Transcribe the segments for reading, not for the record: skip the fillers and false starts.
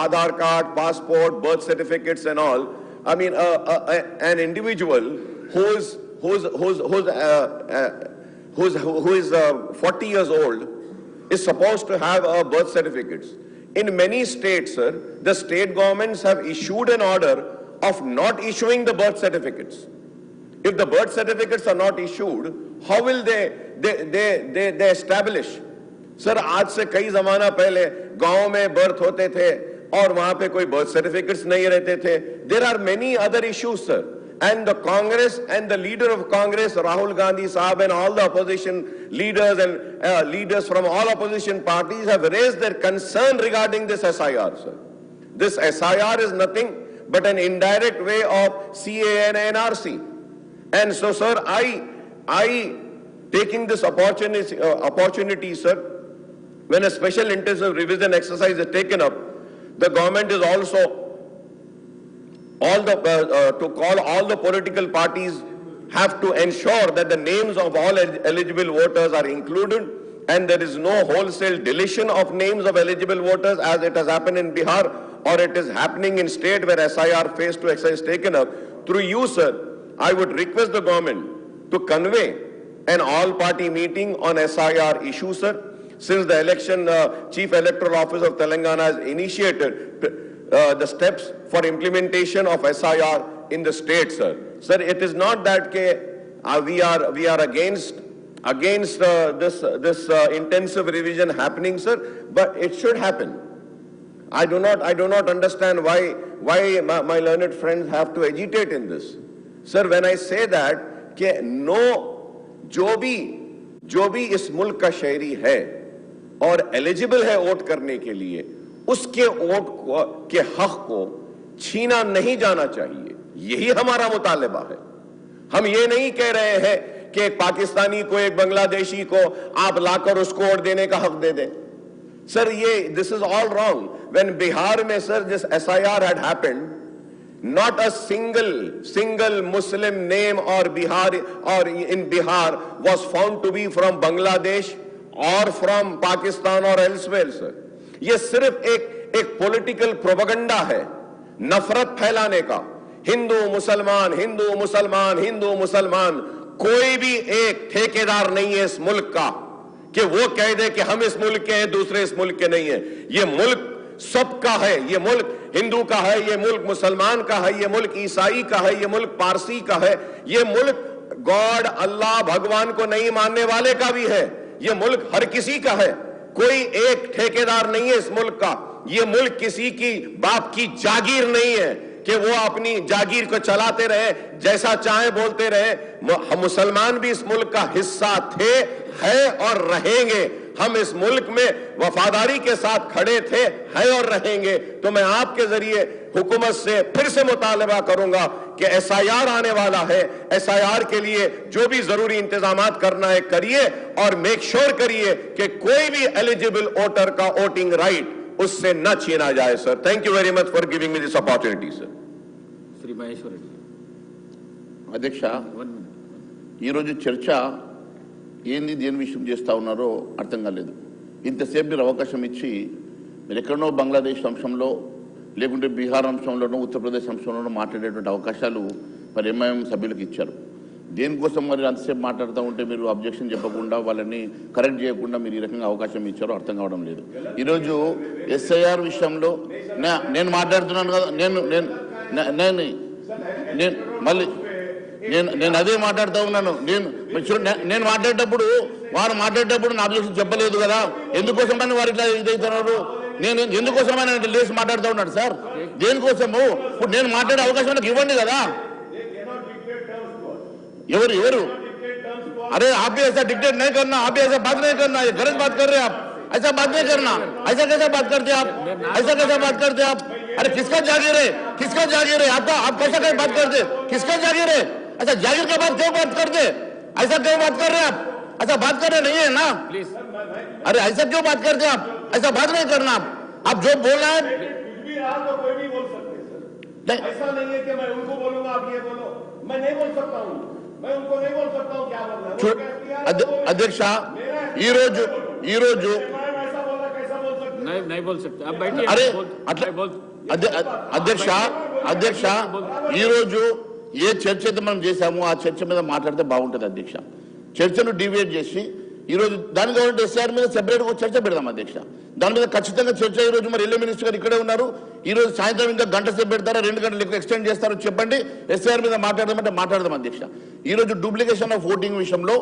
Aadhaar card, passport, birth certificates and all. I mean, an individual who is 40 years old is supposed to have a birth certificates. In many states, sir, the state governments have issued an order of not issuing the birth certificates. If the birth certificates are not issued, how will they establish? Sir, आज से कई जमाना पहले गांव में birth होते थे और वहां पे कोई बर्थ सर्टिफिकेट्स नहीं रहते थे. There are many other issues, sir. And the Congress and the leader of Congress, Rahul Gandhi Sahab, and all the opposition leaders and leaders from all opposition parties have raised their concern regarding this SIR, sir. This SIR is nothing but an indirect way of CAA and NRC. And so, sir, I taking this opportunity, sir, when a special intensive revision exercise is taken up, the government is also to call all the political parties have to ensure that the names of all eligible voters are included and there is no wholesale deletion of names of eligible voters as it has happened in Bihar or it is happening in state where SIR phase 2 exercise is taken up. Through you, sir, I would request the government to convey an all-party meeting on SIR issue, sir. Since the election, Chief Electoral Office of Telangana has initiated the steps for implementation of SIR in the state, sir. Sir, it is not that we are against this intensive revision happening, sir, but it should happen. I do not understand why my learned friends have to agitate in this, sir. When I say that जो भी इस मुल्क का शहरी है और eligible है vote करने के लिए, उसके वोट के हक को छीना नहीं जाना चाहिए. यही हमारा मुतालिबा है. हम ये नहीं कह रहे हैं कि एक पाकिस्तानी को, एक बांग्लादेशी को आप लाकर उसको वोट देने का हक दे दें. Sir, this is all wrong. When Bihar में, sir, this SIR had happened, not a single Muslim name or in Bihar was found to be from Bangladesh or from Pakistan or elsewhere, sir. ये सिर्फ एक political propaganda है, नफरत फैलाने का. हिंदू मुसलमान, हिंदू मुसलमान, हिंदू मुसलमान. कोई भी एक ठेकेदार नहीं है इस मुल्क का कि वो कह दे कि हम इस मुल्क के हैं, दूसरे इस मुल्क के नहीं है. ये मुल्क सबका है. ये मुल्क हिंदू का है, ये मुल्क मुसलमान का है, ये मुल्क ईसाई का है, ये मुल्क पारसी का है, ये मुल्क गॉड अल्लाह भगवान को नहीं मानने वाले का भी है. ये मुल्क हर किसी का है. कोई एक ठेकेदार नहीं है इस मुल्क का. ये मुल्क किसी की बाप की जागीर नहीं है कि वो अपनी जागीर को चलाते रहे, जैसा चाहे बोलते रहे. मुसलमान भी इस मुल्क का हिस्सा थे, है और रहेंगे. हम इस मुल्क में वफादारी के साथ खड़े थे, हैं और रहेंगे. तो मैं आपके जरिए हुकूमत से फिर से मुतालबा करूंगा कि SIR आने वाला है. SIR के लिए जो भी जरूरी इंतजामात करना है करिए और मेक श्योर करिए कि कोई भी एलिजिबल वोटर का वोटिंग राइट उससे न छीना जाए. Sir, thank you very much for giving me this opportunity. Sir, Shri Maheshwar అధ్యక్ష, ఈరోజు చర్చ ఏంది, దేని విషయం చేస్తూ ఉన్నారో అర్థం కాలేదు. ఇంతసేపు మీరు అవకాశం ఇచ్చి మీరు ఎక్కడనో బంగ్లాదేశ్ అంశంలో లేకుంటే బీహార్ అంశంలోనో ఉత్తరప్రదేశ్ అంశంలోనో మాట్లాడేటువంటి అవకాశాలు మరి ఎంఐఎం సభ్యులకు ఇచ్చారు. దేనికోసం మరి అంతసేపు మాట్లాడుతూ ఉంటే మీరు అబ్జెక్షన్ చెప్పకుండా వాళ్ళని కరెక్ట్ చేయకుండా మీరు ఈ రకంగా అవకాశం ఇచ్చారో అర్థం కావడం లేదు. ఈరోజు SIR విషయంలో నేను మాట్లాడుతున్నాను కదా, నేను అదే మాట్లాడుతూ ఉన్నాను. నేను మాట్లాడేటప్పుడు వారు మాట్లాడేటప్పుడు నా అబ్జెక్షన్ చెప్పలేదు కదా. ఎందుకోసం అని వారు ఇట్లా ఇదవుతున్నారు? నేను ఎందుకోసం అని లేచి మాట్లాడుతూ ఉన్నాడు సార్. దేనికోసము? ఇప్పుడు నేను మాట్లాడే అవకాశం నాకు ఇవ్వండి కదా. ఎవరు अरे आप भी ऐसा डिक्टेट नहीं करना, आप भी ऐसा बात नहीं करना. ये गलत बात कर रहे हैं आप. ऐसा बात नहीं करना. ऐसा कैसा बात करते आप? ऐसा कैसा बात करते आप? अरे किसका जागीर है? किसका जागीर है आपका? आप कैसा कैसे बात करते? किसका जागीर है? अच्छा, जागीर के बाद क्यों बात करते? ऐसा क्यों बात कर रहे हैं आप? ऐसा बात कर रहे नहीं है ना प्लीज. अरे ऐसा क्यों बात करते आप? ऐसा बात नहीं करना. आप जो बोल रहे हैं कोई भी बोल सकते हैं. ऐसा नहीं है कि मैं उनको बोलूंगा आप ये बोलो. मैं नहीं बोल सकता हूँ. मैं उनको नहीं बोल सकता हूँ क्या बोलना है. అధ్యక్ష, ఈరోజు नहीं बोल सकते आप बैठिए అరే बोल- అట్లా नहीं बोल అధ్యక్ష ఈ రోజు ఏ చర్చ అయితే మనం చేశామో ఆ చర్చ మీద మాట్లాడితే బాగుంటుంది అధ్యక్ష. చర్చను డివేట్ చేసి ఈ రోజు దాని గవర్నమెంట్ ఎస్ఆర్ మీద సెపరేట్ గా చర్చ పెడదాం అధ్యక్ష. దాని మీద ఖచ్చితంగా చర్చ ఈ రోజు మరి ఎల్ఏ మినిస్టర్ గారు ఇక్కడే ఉన్నారు. ఈ రోజు సాయంత్రం ఇంకా గంట సేపు పెడతారా 2 గంటలు ఎక్కువ ఎక్స్టెండ్ చేస్తారో చెప్పండి. ఎస్ఆర్ మీద మాట్లాడదామంటే మాట్లాడదాం అధ్యక్ష. ఈ రోజు డూప్లికేషన్ ఆఫ్ ఓటింగ్ విషయంలో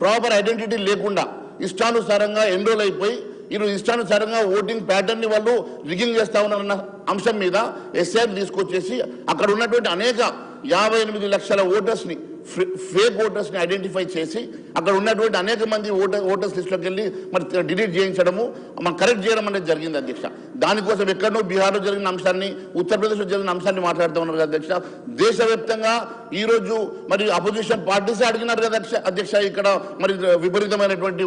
ప్రాపర్ ఐడెంటిటీ లేకుండా ఇష్టానుసారంగా ఎన్రోల్ అయిపోయి ఈరోజు ఇష్టానుసారంగా ఓటింగ్ ప్యాటర్న్ ని వాళ్ళు రిగింగ్ చేస్తా ఉన్నారన్న అంశం మీద ఎస్ఆర్ తీసుకొచ్చేసి అక్కడ ఉన్నటువంటి అనేక 58 లక్షల ఓటర్స్ ని ఫేక్ ఓటర్స్ ని ఐడెంటిఫై చేసి అక్కడ ఉన్నటువంటి అనేక మంది ఓటర్స్ లిస్టులోకి వెళ్ళి మరి డిలీట్ చేయించడము మనం కరెక్ట్ చేయడం అనేది జరిగింది అధ్యక్ష. దానికోసం ఎక్కడో బీహార్లో జరిగిన అంశాన్ని ఉత్తరప్రదేశ్లో జరిగిన అంశాన్ని మాట్లాడుతూ ఉన్నారు కదా అధ్యక్ష. దేశవ్యాప్తంగా ఈ రోజు మరి అపోజిషన్ పార్టీసే అడిగినారు కదా అధ్యక్ష. ఇక్కడ మరి విపరీతమైనటువంటి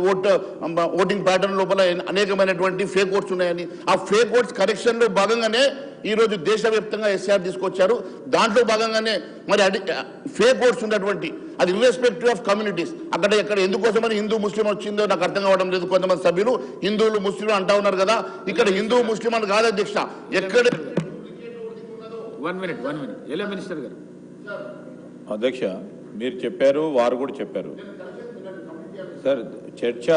ఓటింగ్ ప్యాటర్న్ లోపల అనేకమైనటువంటి ఫేక్ ఓట్స్ ఉన్నాయని ఆ ఫేక్ ఓట్స్ కరెక్షన్ లో భాగంగానే ఈ రోజు దేశవ్యాప్తంగా ఎస్ఆర్ తీసుకొచ్చారు. దాంట్లో భాగంగానే మరి ఫేక్ ఓట్స్ ఉన్నటువంటి అది ఇర్రెస్పెక్టివ్ ఆఫ్ కమ్యూనిటీస్ అక్కడ ఎక్కడ ఎందుకోసమని హిందూ ముస్లిం వచ్చిందో నాకు అర్థం కావడం లేదు. కొంతమంది సభ్యులు హిందువులు ముస్లింలు అంటా ఉన్నారు కదా. ఇక్కడ హిందూ ముస్లిం అని కాదు అధ్యక్ష. ఎక్కడ 1 minute ఎల్ఏ మినిస్టర్ గారు. అధ్యక్ష మీరు చెప్పారు, వారు కూడా చెప్పారు సార్. చర్చ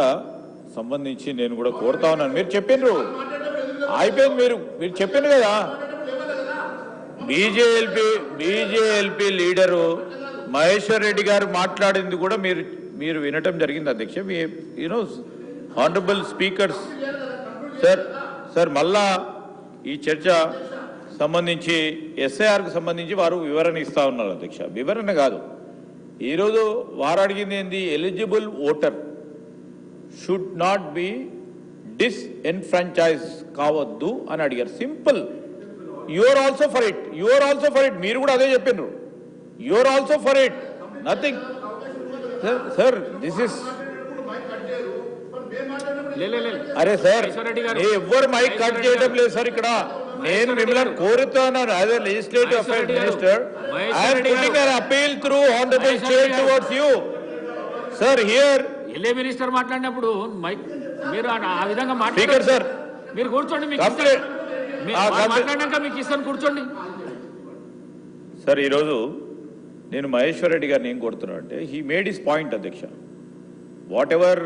సంబంధించి నేను కూడా కోరుతా ఉన్నాను. మీరు చెప్పిండ్రు అయిపోయింది, మీరు చెప్పిండ్రు కదా. బీజేఎల్పీ లీడరు మహేశ్వర్ రెడ్డి గారు మాట్లాడింది కూడా మీరు వినటం జరిగింది అధ్యక్ష. యూనో హానరబుల్ స్పీకర్స్ సార్ మళ్ళా ఈ చర్చ సంబంధించి ఎస్ఐఆర్కి సంబంధించి వారు వివరణ ఇస్తా ఉన్నారు అధ్యక్ష. వివరణ కాదు, ఈరోజు వారు అడిగింది ఏంది, eligible voter should not be disenfranchise కావద్దు అని అడిగారు. Simple. You're also for it. మీరు కూడా అదే చెప్పినారు. You're also for it. Nothing sir. This is అరే సార్, ఎవ్వరు మైక్ కట్ చేయడం లేదు సార్. ఇక్కడ నేను మిమ్మల్ని కోరుతున్నాను as a legislative affairs minister. I'm putting an appeal through honorable chair towards you sir here. LA minister మాట్లాడినప్పుడు మైక్ మీరు ఆ విధంగా స్పీకర్ సార్ మీరు కూర్చోండి. మాట్లాడినాక మీకు ఇస్తాను, కూర్చోండి సార్. ఈరోజు నేను మహేశ్వర్ రెడ్డి గారిని ఏం కోరుతున్నాను అంటే, హీ మేడ్ హిస్ పాయింట్ అధ్యక్ష. What ever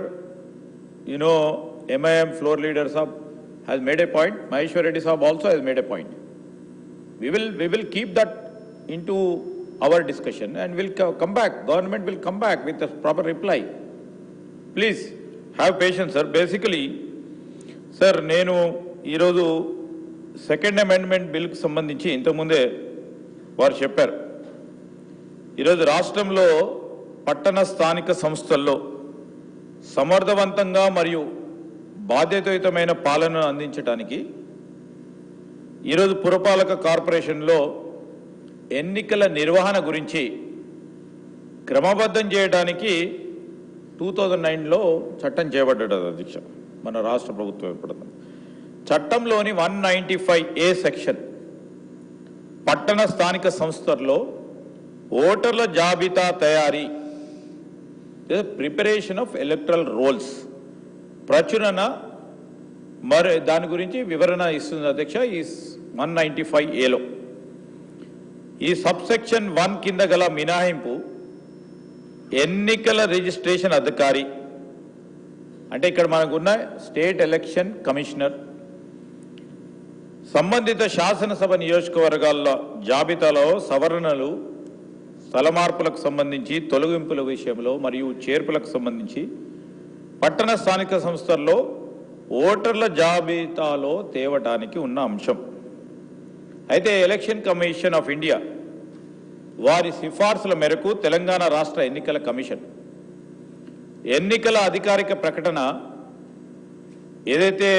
MIM floor leader sahab has made a point, Maheshwar Reddy sahab also has made a point. We will keep that into our discussion and we'll come back. Government will come back with a proper reply. Please have patience sir. Basically sir, నేను ఈరోజు second amendment బిల్కి సంబంధించి ఇంతకుముందే వారు చెప్పారు. ఈరోజు రాష్ట్రంలో పట్టణ స్థానిక సంస్థల్లో సమర్థవంతంగా మరియు బాధ్యతాయుతమైన పాలనను అందించడానికి ఈరోజు పురపాలక కార్పొరేషన్లో ఎన్నికల నిర్వహణ గురించి క్రమబద్ధం చేయడానికి 2009లో చట్టం చేయబడ్డది అధ్యక్ష. మన రాష్ట్ర ప్రభుత్వం ఏర్పడుతుంది. చట్టంలోని 195A సెక్షన్ పట్టణ స్థానిక సంస్థల్లో ఓటర్ల జాబితా తయారీ, ప్రిపరేషన్ ఆఫ్ ఎలక్టరల్ రోల్స్ ప్రచురణ మరి దాని గురించి వివరణ ఇస్తుంది అధ్యక్ష. ఈ 195Aలో ఈ సబ్సెక్షన్ 1 కింద గల మినహాయింపు ఎన్నికల రిజిస్ట్రేషన్ అధికారి, అంటే ఇక్కడ మనకున్న స్టేట్ ఎలక్షన్ కమిషనర్, సంబంధిత శాసనసభ నియోజకవర్గాల జాబితాలో సవరణలు, స్థల మార్పులకు సంబంధించి, తొలగింపుల విషయంలో మరియు చేర్పులకు సంబంధించి పట్టణ స్థానిక సంస్థల్లో ఓటర్ల జాబితాలో తేవటానికి ఉన్న అంశం. అయితే ఎలక్షన్ కమిషన్ ఆఫ్ ఇండియా వారి సిఫార్సుల మేరకు తెలంగాణ రాష్ట్ర ఎన్నికల కమిషన్ ఎన్నికల అధికారిక ప్రకటన ఏదైతే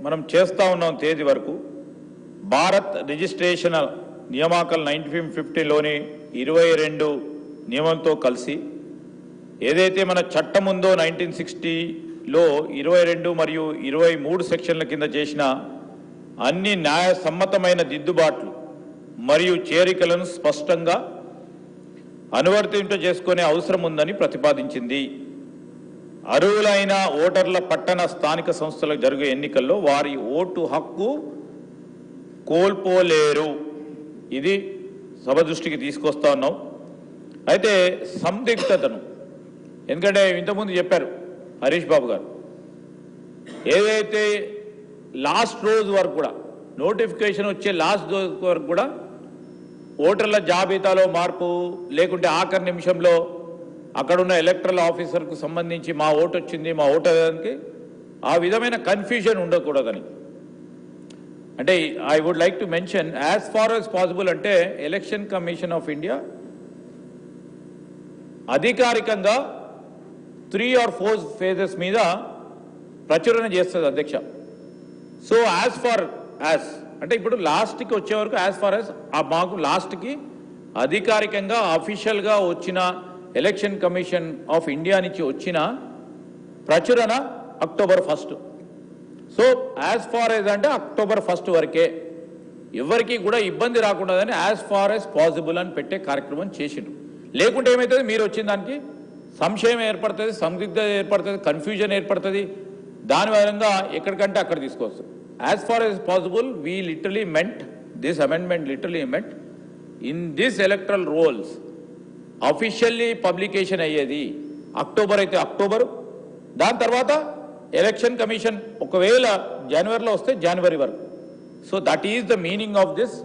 మనం చేస్తా ఉన్నాం తేదీ వరకు భారత్ రిజిస్ట్రేషన్ నియామకాలు 1915లోని 22 నియమంతో కలిసి ఏదైతే మన చట్టం ఉందో 1960లో 22 మరియు 23 సెక్షన్ల కింద చేసిన అన్ని న్యాయసమ్మతమైన దిద్దుబాట్లు మరియు చేరికలను స్పష్టంగా అనువర్తింప చేసుకునే అవసరం ఉందని ప్రతిపాదించింది. అర్హులైన ఓటర్ల పట్టణ స్థానిక సంస్థలకు జరిగే ఎన్నికల్లో వారి ఓటు హక్కు కోల్పోలేరు. ఇది సభ దృష్టికి తీసుకొస్తా ఉన్నాం. అయితే సందిగ్ధతను, ఎందుకంటే ఇంతకుముందు చెప్పారు హరీష్ బాబు గారు, ఏదైతే లాస్ట్ రోజు వరకు కూడా నోటిఫికేషన్ వచ్చే లాస్ట్ రోజు వరకు కూడా ఓటర్ల జాబితాలో మార్పు లేకుంటే ఆఖరి నిమిషంలో అక్కడున్న ఎలక్టరల్ ఆఫీసర్కు సంబంధించి మా ఓటు వచ్చింది, మా ఓటు దానికి ఆ విధమైన కన్ఫ్యూజన్ ఉండకూడదని. అంటే I would like to mention as far as possible అంటే ఎలక్షన్ కమిషన్ ఆఫ్ ఇండియా అధికారికంగా 3 or 4 ఫేజెస్ మీద ప్రచురణ చేస్తుంది అధ్యక్ష. సో యాజ్ ఫార్ యాజ్ అంటే ఇప్పుడు లాస్ట్కి వచ్చే వరకు యాజ్ ఫార్ యాజ్ మాకు లాస్ట్కి అధికారికంగా అఫీషియల్గా వచ్చిన ఎలక్షన్ కమిషన్ ఆఫ్ ఇండియా నుంచి వచ్చిన ప్రచురణ October 1. So as far as అంటే October 1 వరకే, ఎవరికి కూడా ఇబ్బంది రాకుండాదని యాజ్ ఫార్ యాజ్ పాసిబుల్ అని పెట్టే కార్యక్రమం చేసిండు. లేకుంటే ఏమవుతుంది, మీరు వచ్చిన దానికి సంశయం ఏర్పడుతుంది, సందిగ్ధత ఏర్పడుతుంది, కన్ఫ్యూజన్ ఏర్పడుతుంది. దాని విధంగా ఎక్కడికంటే అక్కడ తీసుకొస్తుంది. As far as possible we literally meant this amendment literally meant in this electoral rolls officially publication అయ్యేది అక్టోబర్ అయితే అక్టోబర్, దాని తర్వాత ఎలక్షన్ కమిషన్ ఒకవేళ జనవరిలో వస్తే జనవరి వరకు. So that is the meaning of this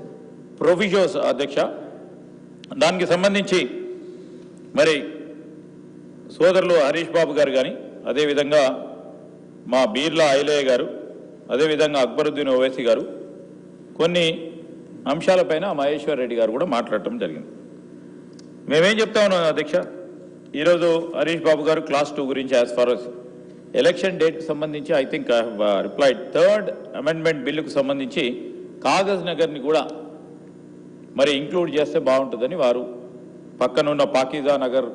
provisions అధ్యక్ష. దానికి సంబంధించి మరి సోదరులు హరీష్ బాబు గారు కానీ, అదేవిధంగా మా బీర్లా ఐలయ్య గారు, అదేవిధంగా అక్బరుద్దీన్ ఓవైసీ గారు కొన్ని అంశాలపైన మహేశ్వర్ రెడ్డి గారు కూడా మాట్లాడటం జరిగింది. మేమేం చెప్తా ఉన్నాం అధ్యక్ష, ఈరోజు హరీష్ బాబు గారు క్లాస్ 2 గురించి యాజ్ ఫార్ as ఎలక్షన్ డేట్కి సంబంధించి I think I have replied. 3rd amendment బిల్లుకు సంబంధించి కాగజ్ నగర్ని కూడా మరి ఇంక్లూడ్ చేస్తే బాగుంటుందని వారు పక్కనున్న పాకీజా నగర్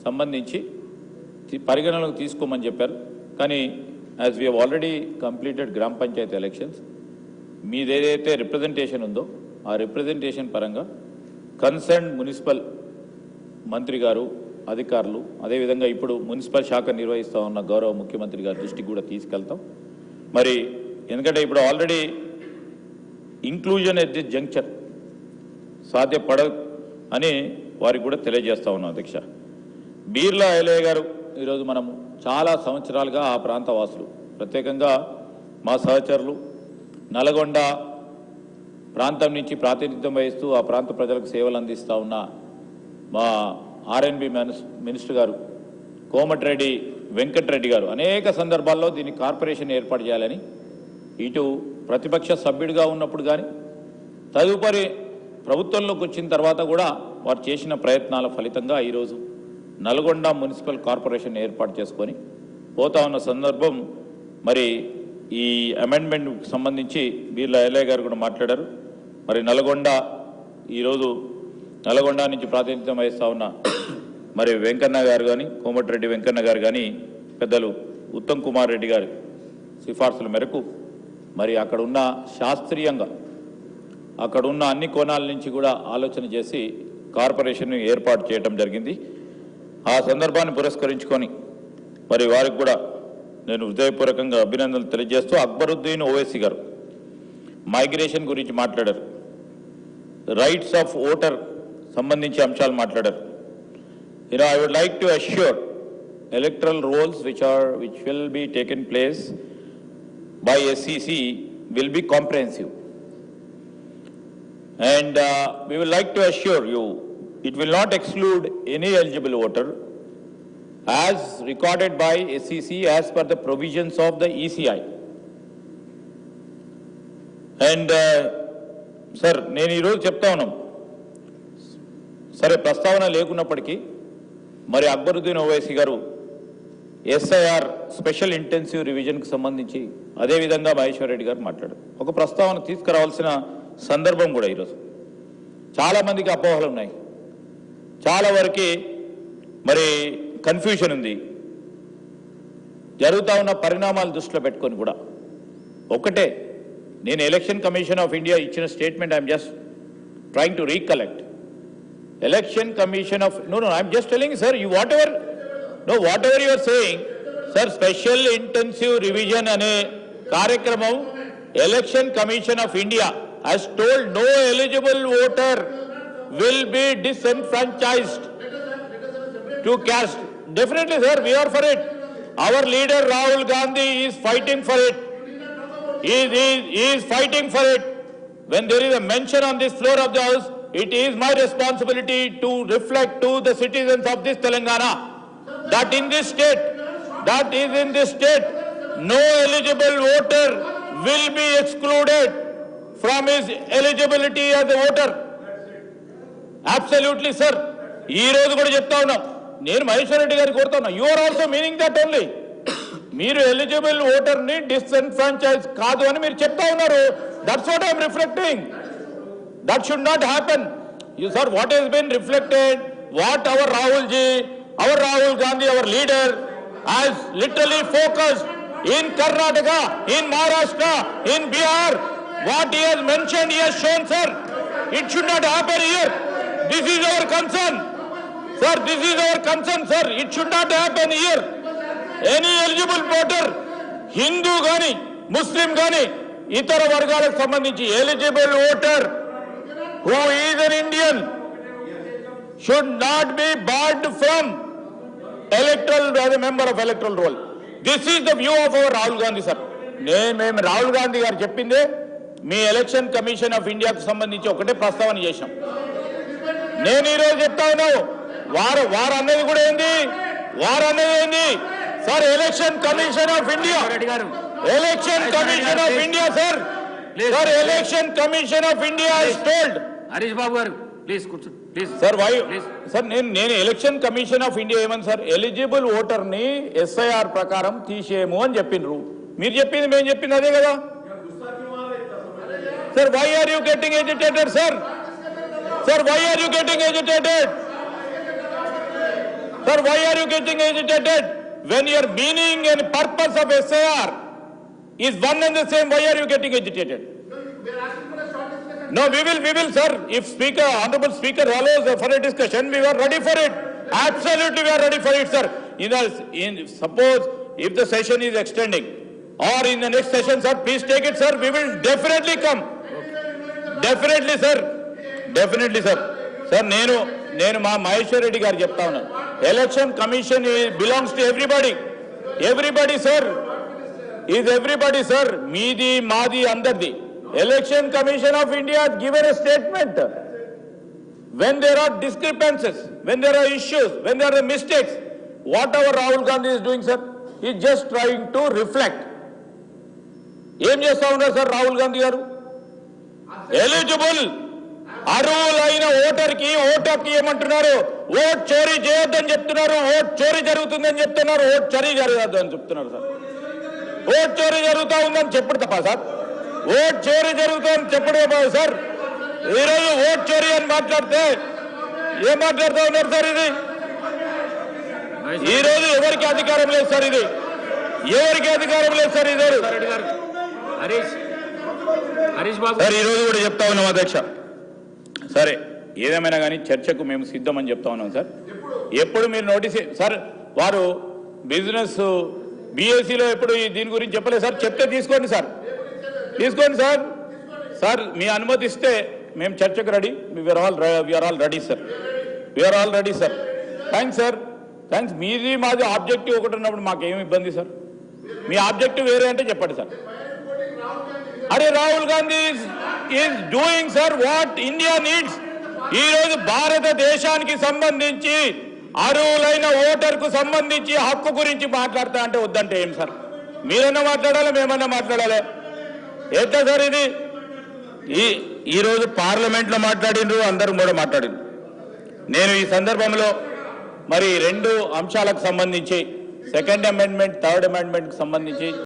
సంబంధించి పరిగణనలోకి తీసుకోమని చెప్పారు. కానీ as we have already completed గ్రామ పంచాయతీ ఎలక్షన్స్, మీదేదైతే రిప్రజెంటేషన్ ఉందో ఆ రిప్రజెంటేషన్ పరంగా కన్సర్న్ మున్సిపల్ మంత్రి గారు, అధికారులు, అదేవిధంగా ఇప్పుడు మున్సిపల్ శాఖ నిర్వహిస్తూ ఉన్న గౌరవ ముఖ్యమంత్రి గారి దృష్టికి కూడా తీసుకెళ్తాం. మరి ఎందుకంటే ఇప్పుడు already inclusion at this juncture సాధ్యపడదు అని వారికి కూడా తెలియజేస్తా ఉన్నాం అధ్యక్ష. బీర్లా ఐలయ్య గారు ఈరోజు మనము చాలా సంవత్సరాలుగా ఆ ప్రాంత వాసులు, ప్రత్యేకంగా మా సహచరులు నల్గొండ ప్రాంతం నుంచి ప్రాతినిధ్యం వహిస్తూ ఆ ప్రాంత ప్రజలకు సేవలు అందిస్తూ ఉన్న మా ఆర్ఎన్బి మినిస్టర్ గారు కోమటిరెడ్డి వెంకటరెడ్డి గారు అనేక సందర్భాల్లో దీన్ని కార్పొరేషన్ ఏర్పాటు చేయాలని ఇటు ప్రతిపక్ష సభ్యుడిగా ఉన్నప్పుడు కానీ తదుపరి ప్రభుత్వంలోకి వచ్చిన తర్వాత కూడా వారు చేసిన ప్రయత్నాల ఫలితంగా ఈరోజు నల్గొండ మున్సిపల్ కార్పొరేషన్ ఏర్పాటు చేసుకొని పోతా ఉన్న సందర్భం. మరి ఈ అమెండ్మెంట్కి సంబంధించి బీర్లా ఐలయ్య గారు కూడా మాట్లాడారు. మరి నల్గొండ ఈరోజు నల్గొండ నుంచి ప్రాతినిధ్యం వహిస్తూ ఉన్న మరి వెంకన్న గారు కానీ, కోమటిరెడ్డి వెంకన్న గారు కానీ, పెద్దలు ఉత్తమ్ కుమార్ రెడ్డి గారి సిఫార్సుల మేరకు మరి అక్కడున్న శాస్త్రీయంగా అక్కడున్న అన్ని కోణాల నుంచి కూడా ఆలోచన చేసి కార్పొరేషన్ ఏర్పాటు చేయడం జరిగింది. ఆ సందర్భాన్ని పురస్కరించుకొని మరి వారికి కూడా నేను హృదయపూర్వకంగా అభినందనలు తెలియజేస్తూ అక్బరుద్దీన్ ఓవైసీ గారు మైగ్రేషన్ గురించి మాట్లాడారు, రైట్స్ ఆఫ్ ఓటర్ సంబంధించి అంశాలు మాట్లాడారు. I would like to assure electoral rolls which will be taken place by SEC will be comprehensive, and we would like to assure you it will not exclude any eligible voter as recorded by SEC as per the provisions of the ECI. And sir, నేను ఈరోజు చెప్తా ఉన్నాం, సరే ప్రస్తావన లేకున్నప్పటికీ మరి అక్బరుద్దీన్ ఓవైసీ గారు SIR special intensive రివిజన్కి సంబంధించి అదేవిధంగా మహేశ్వర్ రెడ్డి గారు మాట్లాడారు. ఒక ప్రస్తావన తీసుకురావాల్సిన సందర్భం కూడా ఈరోజు చాలామందికి అపోహలు ఉన్నాయి, చాలా వరకు మరి కన్ఫ్యూషన్ ఉంది. జరుగుతూ ఉన్న పరిణామాలు దృష్టిలో పెట్టుకొని కూడా ఒకటే, నేను ఎలక్షన్ కమిషన్ ఆఫ్ ఇండియా ఇచ్చిన statement I'm just trying to recollect. Election Commission of, no, I'm just telling you, sir, whatever you are saying, sir special intensive revision అనే కార్యక్రమం election commission of India has told no eligible voter will be disenfranchised to cast. Definitely, sir, we are for it. Our leader Rahul Gandhi is fighting for it. He is fighting for it. When there is a mention on this floor of the house, it is my responsibility to reflect to the citizens of this Telangana that in this state, no eligible voter will be excluded from his eligibility as a voter. Absolutely, sir. ఈ రోజు కూడా చెప్తా ఉన్నాం. నేను మహేశ్వర్ రెడ్డి గారికి కోరుతా ఉన్నా. You are also meaning that only. మీరు ఎలిజిబుల్ ఓటర్ ని డిస్ఎన్ఫ్రాంచైజ్ కాదు అని మీరు చెప్తా ఉన్నారు. That's what I am reflecting. That should not happen. You sir, what has been reflected, what our Rahul Gandhi, our leader, has literally focused in Karnataka, in Maharashtra, in Bihar. What he has mentioned, he has shown, sir. It should not happen here. This is our concern. Sir, this is our concern, sir. It should not happen here. Any eligible voter, Hindu gani, Muslim gani, itara vargaలకు సంబంధించి eligible voter who is an Indian should not be barred from electoral as a member of electoral roll. This is the view of our Rahul Gandhi, sir. మేము రాహుల్ గాంధీ గారు చెప్పిందే మీ election commission of ఇండియాకు సంబంధించి ఒకటే ప్రస్తావన చేశాం. నేను ఈరోజు చెప్తా ఉన్నాను, వారు అన్నది కూడా ఏంది sir, election commission of India, election commission of India sir, election commission of India is told. Harish Babu గారు ప్లీజ్ కూర్చోండి ప్లీజ్. సార్ సార్ నేను ఎలక్షన్ కమిషన్ ఆఫ్ ఇండియా ఏమని సార్, ఎలిజిబుల్ ఓటర్ ని SIR ప్రకారం తీసేయము అని చెప్పిండ్రు. మీరు చెప్పింది మేము చెప్పింది అదే కదా sir. Why are you getting agitated sir? Why are you getting agitated? Sir, why are you getting agitated? When your meaning and purpose of SIR is one and the same, why are you getting agitated? No, we will, sir. If Honorable Speaker allows for a discussion, we are ready for it. Absolutely, we are ready for it, sir. Suppose if the session is extending, or in the next session, sir, please take it, sir. We will definitely come. Definitely, sir. Sir, నేను మా మహేశ్వర్ రెడ్డి గారు చెప్తా ఉన్నాను, election commission belongs to everybody sir, is everybody sir, మీది మాది అందరిది. Election commission of India given a statement when there are discrepancies, when there are issues, when there are mistakes. Whatever Rahul Gandhi is doing, sir, he is just trying to reflect. ఏం చేస్తా ఉన్నారు sir Rahul Gandhi గారు? Eligible అర్హులైన ఓటర్కి ఓటుకి ఏమంటున్నారు, vote చోరీ చేయొద్దని చెప్తున్నారు, ఓట్ చోరీ జరుగుతుందని చెప్తున్నారు, ఓట్ చోరీ జరగదు అని చెప్తున్నారు సార్. ఓట్ చోరీ జరుగుతూ ఉందని చెప్పడు తప్ప సార్, ఓట్ చోరీ జరుగుతుందని చెప్పడు తప్ప సార్. ఈరోజు ఓట్ చోరీ అని మాట్లాడితే ఏం మాట్లాడుతూ ఉన్నారు సార్? ఇది ఈ రోజు ఎవరికి అధికారం లేదు సార్, ఇది ఎవరికి అధికారం లేదు సార్. ఇది హరీష్ బాబు సార్ ఈ రోజు కూడా చెప్తా ఉన్నాం అధ్యక్ష, సరే ఏదేమైనా కానీ చర్చకు మేము సిద్ధమని చెప్తా ఉన్నాం సార్. ఎప్పుడు మీరు నోటీస్ సార్, వారు బిజినెస్ BScలో ఎప్పుడు దీని గురించి చెప్పలేదు సార్. చెప్తే తీసుకోండి సార్, తీసుకోండి సార్. సార్ మీ అనుమతి ఇస్తే మేము చర్చకు ready. We are all ready sir, we are all ready sir. Thanks sir, thanks. మీది మాది ఆబ్జెక్టివ్ ఒకటి ఉన్నప్పుడు మాకేం ఇబ్బంది సార్. మీ ఆబ్జెక్టివ్ వేరే అంటే చెప్పండి సార్. అరే Rahul Gandhi is doing sir what India needs. ఈ రోజు భారతదేశానికి సంబంధించి అర్హులైన ఓటర్కు సంబంధించి హక్కు గురించి మాట్లాడతా అంటే వద్దంటే ఏం సార్? మీరన్నా మాట్లాడాలి, మేమన్నా మాట్లాడాలి. ఎట్లా సార్ ఇది? ఈ రోజు పార్లమెంట్లో మాట్లాడిండ్రు, అందరూ కూడా మాట్లాడిండ్రు. నేను ఈ సందర్భంలో మరి 2 అంశాలకు సంబంధించి, సెకండ్ అమెండ్మెంట్, థర్డ్ అమెండ్మెంట్కి సంబంధించి